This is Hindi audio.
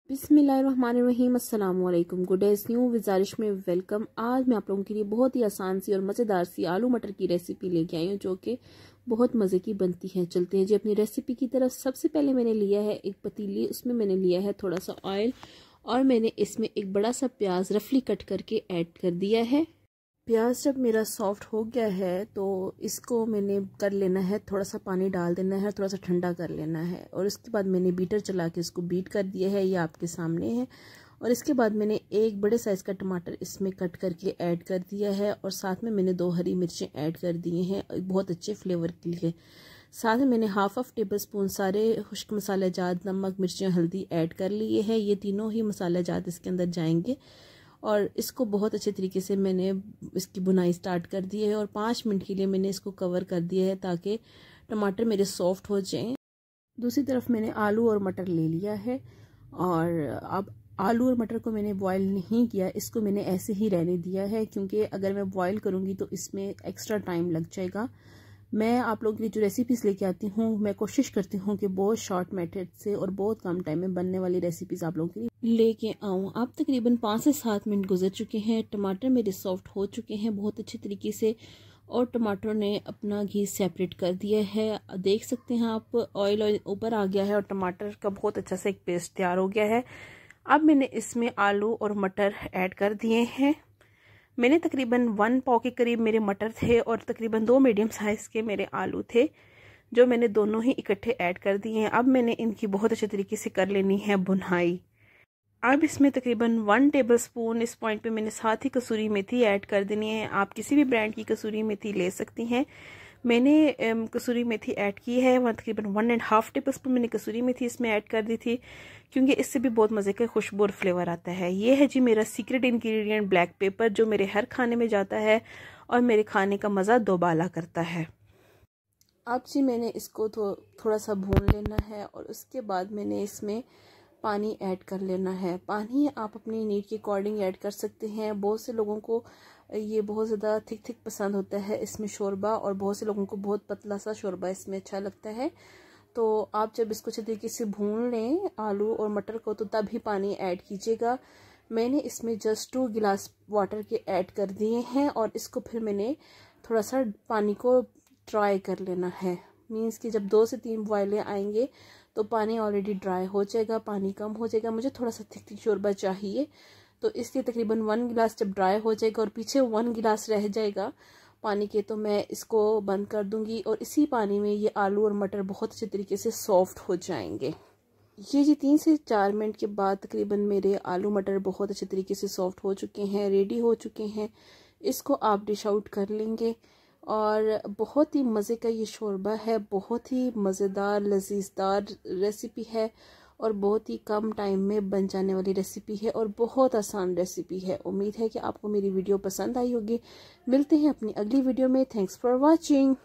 बिस्मिल्लाहिर्रहमानिर्रहीम, अस्सलाम वालेकुम। गुड डेज न्यू गुजारिश में वेलकम। आज मैं आप लोगों के लिए बहुत ही आसान सी और मज़ेदार सी आलू मटर की रेसिपी लेके आई हूँ जो कि बहुत मज़े की बनती है। चलते हैं जी अपनी रेसिपी की तरफ। सबसे पहले मैंने लिया है एक पतीली, उसमें मैंने लिया है थोड़ा सा ऑयल और मैंने इसमें एक बड़ा सा प्याज रफली कट करके ऐड कर दिया है। प्याज जब मेरा सॉफ्ट हो गया है तो इसको मैंने कर लेना है, थोड़ा सा पानी डाल देना है, थोड़ा सा ठंडा कर लेना है और इसके बाद मैंने बीटर चला के इसको बीट कर दिया है। ये आपके सामने है। और इसके बाद मैंने एक बड़े साइज़ का टमाटर इसमें कट करके ऐड कर दिया है और साथ में मैंने 2 हरी मिर्चें ऐड कर दिए हैं बहुत अच्छे फ्लेवर के लिए। साथ में मैंने हाफ टेबल स्पून सारे खुश्क मसाले जात, नमक, मिर्चें, हल्दी ऐड कर लिए हैं। ये तीनों ही मसाले जात इसके अंदर जाएंगे और इसको बहुत अच्छे तरीके से मैंने इसकी बुनाई स्टार्ट कर दी है और 5 मिनट के लिए मैंने इसको कवर कर दिया है ताकि टमाटर मेरे सॉफ्ट हो जाएं। दूसरी तरफ मैंने आलू और मटर ले लिया है और अब आलू और मटर को मैंने बॉईल नहीं किया, इसको मैंने ऐसे ही रहने दिया है क्योंकि अगर मैं बॉईल करूँगी तो इसमें एक्स्ट्रा टाइम लग जाएगा। मैं आप लोगों के लिए जो रेसिपीज़ लेके आती हूँ मैं कोशिश करती हूँ कि बहुत शॉर्ट मेथड से और बहुत कम टाइम में बनने वाली रेसिपीज़ आप लोगों के लिए लेके आऊँ। अब तकरीबन 5 से 7 मिनट गुजर चुके हैं। टमाटर मेरे सॉफ्ट हो चुके हैं बहुत अच्छे तरीके से और टमाटर ने अपना घी सेपरेट कर दिया है। देख सकते हैं आप, ऑयल ऊपर आ गया है और टमाटर का बहुत अच्छा सा एक पेस्ट तैयार हो गया है। अब मैंने इसमें आलू और मटर ऐड कर दिए हैं। मैंने तकरीबन 1 पाव के करीब मेरे मटर थे और तकरीबन 2 मीडियम साइज़ के मेरे आलू थे जो मैंने दोनों ही इकट्ठे ऐड कर दिए हैं। अब मैंने इनकी बहुत अच्छे तरीके से कर लेनी है बुनाई। अब इसमें तकरीबन 1 टेबल स्पून इस पॉइंट पे मैंने साथ ही कसूरी मेथी ऐड कर देनी है। आप किसी भी ब्रांड की कसूरी मेथी ले सकती हैं। मैंने कसूरी मेथी ऐड की है, तकरीबन 1.5 टेबल स्पून मैंने कसूरी मेथी इसमें ऐड कर दी थी क्योंकि इससे भी बहुत मज़े का खुशबू और फ्लेवर आता है। ये है जी मेरा सीक्रेट इंग्रेडिएंट ब्लैक पेपर जो मेरे हर खाने में जाता है और मेरे खाने का मज़ा दोबाला करता है। अब जी मैंने इसको थोड़ा सा भून लेना है और उसके बाद मैंने इसमें पानी ऐड कर लेना है। पानी आप अपनी नीड के अकॉर्डिंग ऐड कर सकते हैं। बहुत से लोगों को ये बहुत ज़्यादा थिक पसंद होता है इसमें शोरबा और बहुत से लोगों को बहुत पतला सा शोरबा इसमें अच्छा लगता है। तो आप जब इसको अच्छे तरीके से भून लें आलू और मटर को तो तब ही पानी ऐड कीजिएगा। मैंने इसमें जस्ट 2 गिलास वाटर के ऐड कर दिए हैं और इसको फिर मैंने थोड़ा सा पानी को ड्राई कर लेना है। मीन्स कि जब 2 से 3 बॉयलें आएंगे तो पानी ऑलरेडी ड्राई हो जाएगा, पानी कम हो जाएगा। मुझे थोड़ा सा थिक शोरबा चाहिए तो इसलिए तकरीबन 1 गिलास जब ड्राई हो जाएगा और पीछे 1 गिलास रह जाएगा पानी के तो मैं इसको बंद कर दूंगी और इसी पानी में ये आलू और मटर बहुत अच्छे तरीके से सॉफ्ट हो जाएंगे। ये जी 3 से 4 मिनट के बाद तकरीबन मेरे आलू मटर बहुत अच्छे तरीके से सॉफ्ट हो चुके हैं, रेडी हो चुके हैं। इसको आप डिश आउट कर लेंगे और बहुत ही मज़े का ये शोरबा है। बहुत ही मज़ेदार लजीजदार रेसिपी है और बहुत ही कम टाइम में बन जाने वाली रेसिपी है और बहुत आसान रेसिपी है। उम्मीद है कि आपको मेरी वीडियो पसंद आई होगी। मिलते हैं अपनी अगली वीडियो में। Thanks for watching.